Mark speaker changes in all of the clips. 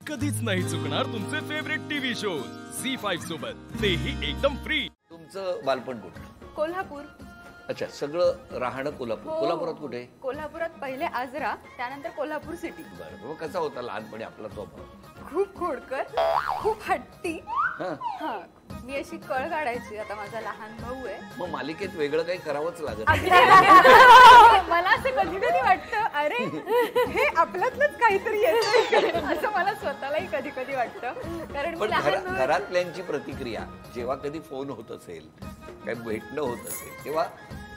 Speaker 1: कधीच नाही चुकणार तुमचे फेवरेट टीव्ही शोज झी5 सोबत, तेही एकदम फ्री।
Speaker 2: तुमचं बालपण कुठलं?
Speaker 3: कोल्हापूर।
Speaker 2: अच्छा, सगळं राहणं कोल्हापूर। कोल्हापुरात कुठे?
Speaker 3: कोल्हापुरात पहिले आजरा, त्यानंतर कोल्हापूर सिटी।
Speaker 2: बरं, मग कसा होता लहानपणी आपला स्वभाव?
Speaker 3: खूप खोडकर, खूप हट्टी।
Speaker 2: हां,
Speaker 3: हां, मी अशी कळ काढायची। आता माझा लहान भाऊ आहे,
Speaker 2: मग मालिकेत वेगळं काही करावंच लागत.
Speaker 3: मला असं कधी कधी वाटतं, अरे हे आपल्यातलंच काहीतरी येतंय असं मला स्वतःलाही कधी कधी वाटतं। कारण
Speaker 2: पण घरातल्यांची प्रतिक्रिया जेव्हा कधी फोन होत असेल, काही भेटणं होत असेल, तेव्हा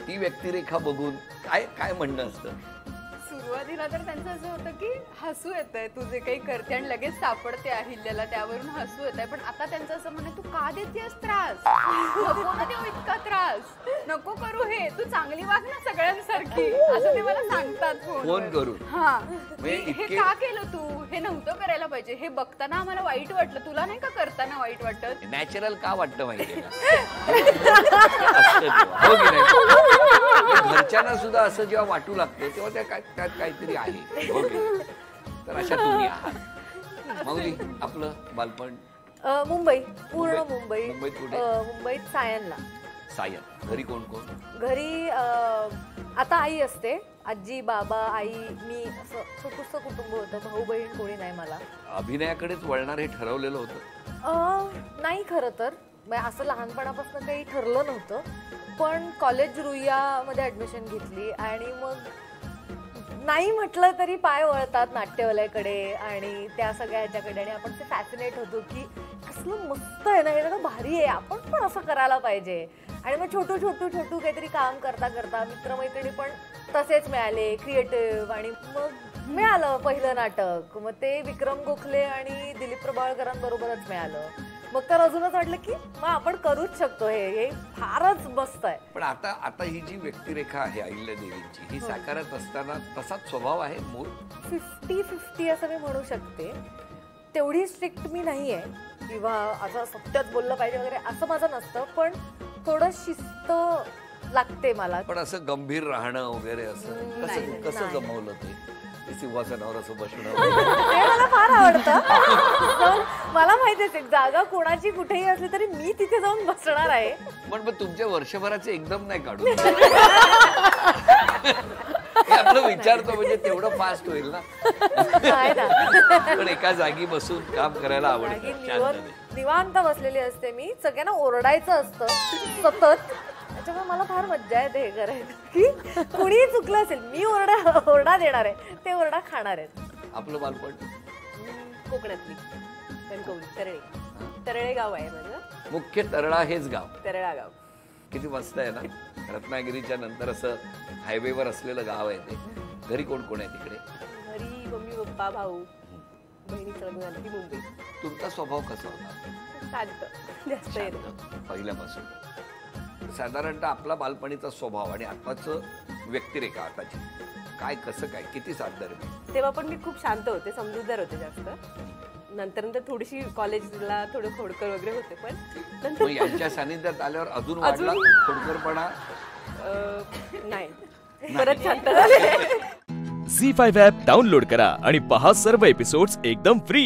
Speaker 2: ती व्यक्तिरेखा बघून काय काय म्हणणं असतं?
Speaker 3: सुरुवातीला तर त्यांचं असं होतं की हसू येतंय, तू जे काही करते आणि लगेच सापडते अहिल्याला, त्यावरून हसू येतंय। पण आता त्यांचं असं म्हणणं, तू का देतेस त्रास? नको ना देऊ इतका त्रास, नको करू हे, तू चांगली वाग ना सगळ्यांसारखी, असं ते मला सांगतात फोन करून। हा, हे का केलं तू? हे नव्हतं करायला पाहिजे, हे बघताना आम्हाला वाईट वाटलं, तुला नाही का करताना वाईट वाटत?
Speaker 2: नॅचरल का वाटतं माहितीये का? हो की नाही? घरच्यांना सुद्धा असं जेव्हा वाटू लागतं तेव्हा त्यात काहीतरी आहे। हो की? तर अशा तुम्ही आहात। माऊली, आपलं बालपण?
Speaker 4: मुंबई, पूर्ण मुंबई।
Speaker 2: मुंबईत कुठे?
Speaker 4: मुंबईत सायनला।
Speaker 2: सायन। घरी कोण कोण?
Speaker 4: घरी आता आई असते, आजी बाबा आई मी, असं छोटूसं कुटुंब होतं, भाऊ बहीण कोणी नाही मला।
Speaker 2: अभिनयाकडेच वळणार हे ठरवलेलं होतं?
Speaker 4: नाही, खरं तर असं लहानपणापासून काही ठरलं नव्हतं, पण कॉलेज रुईयामध्ये ऍडमिशन घेतली आणि मग नाही म्हटलं तरी पाय वळतात नाट्यवलयाकडे आणि त्या सगळ्या ह्याच्याकडे, आणि आपण ते फॅसिनेट होतो की कसलं मस्त आहे ना, हे सगळं भारी आहे, आपण पण असं करायला पाहिजे। आणि मग छोटू छोटू छोटू काहीतरी काम करता करता मित्रमैत्रिणी पण तसेच मिळाले, क्रिएटिव्ह, आणि मग मिळालं पहिलं नाटक, मग ते विक्रम गोखले आणि दिलीप प्रभावळकरांबरोबरच मिळालं। मग तर अजूनच वाटलं की मग आपण करूच शकतो, हे फारच मस्त आहे।
Speaker 2: पण आता ही जी व्यक्तिरेखा आहे अहिल्यादेवींची, ही साकारत असताना तसाच स्वभाव आहे मूळ?
Speaker 4: 50-50 असं मी म्हणू शकते। तेवढी स्ट्रिक्ट मी नाहीये किंवा असं सत्यात बोललं पाहिजे वगैरे असं माझं नसतं, पण थोडं शिस्त लागते मला।
Speaker 2: पण असं गंभीर राहणं वगैरे असं कसं जमवलं ते सिंहासनावर असं बसणं?
Speaker 4: ते मला फार आवडतं। मला माहितीच आहे, जागा कोणाची कुठेही असली तरी मी तिथे जाऊन बसणार आहे।
Speaker 2: पण तुमच्या वर्षभराचे एकदम नाही काढू आपलं विचारतो, म्हणजे तेवढं फास्ट होईल ना। पण एका जागी बसून काम करायला आवडतं,
Speaker 4: निवांत बसलेली असते मी, सगळ्यांना ओरडायचं असतं सतत, त्याच्यामुळे मला फार मज्जा येते हे करायला की कुणीही चुकलं असेल मी ओरडा देणार आहे, ते ओरडा खाणार आहेत।
Speaker 2: आपलं बालपण?
Speaker 3: कोकणातली कणकवली, तरळे गाव आहे माझं।
Speaker 2: मुख्य तरळा हेच गाव?
Speaker 3: तरळा गाव।
Speaker 2: किती मस्त आहे ना, रत्नागिरीच्या नंतर असं हायवेवर असलेलं गाव आहे ते। घरी कोण कोण आहे तिकडे?
Speaker 3: घरी मम्मी पप्पा भाऊ बहिणी लग्न झाली ती मुंबई।
Speaker 2: तुमचा स्वभाव कसा होता?
Speaker 3: शांत, जास्त
Speaker 2: पहिल्यापासून। साधारणतः आपला बालपणीचा स्वभाव आणि आताचं व्यक्तिरेखा आताची काय, कसं काय, किती साधर?
Speaker 3: तेव्हा पण मी खूप शांत होते, समजूतदार होते जास्त। नंतर थोडीशी कॉलेजला थोडं खोडकर वगैरे होते, पण
Speaker 2: नंतर यांच्या सानिध्यात आल्यावर अजून वाढला खोडकरपणा?
Speaker 3: नाही, परत शांत झाले।
Speaker 1: झी5 ॲप डाउनलोड करा आणि पहा सर्व एपिसोड्स एकदम फ्री।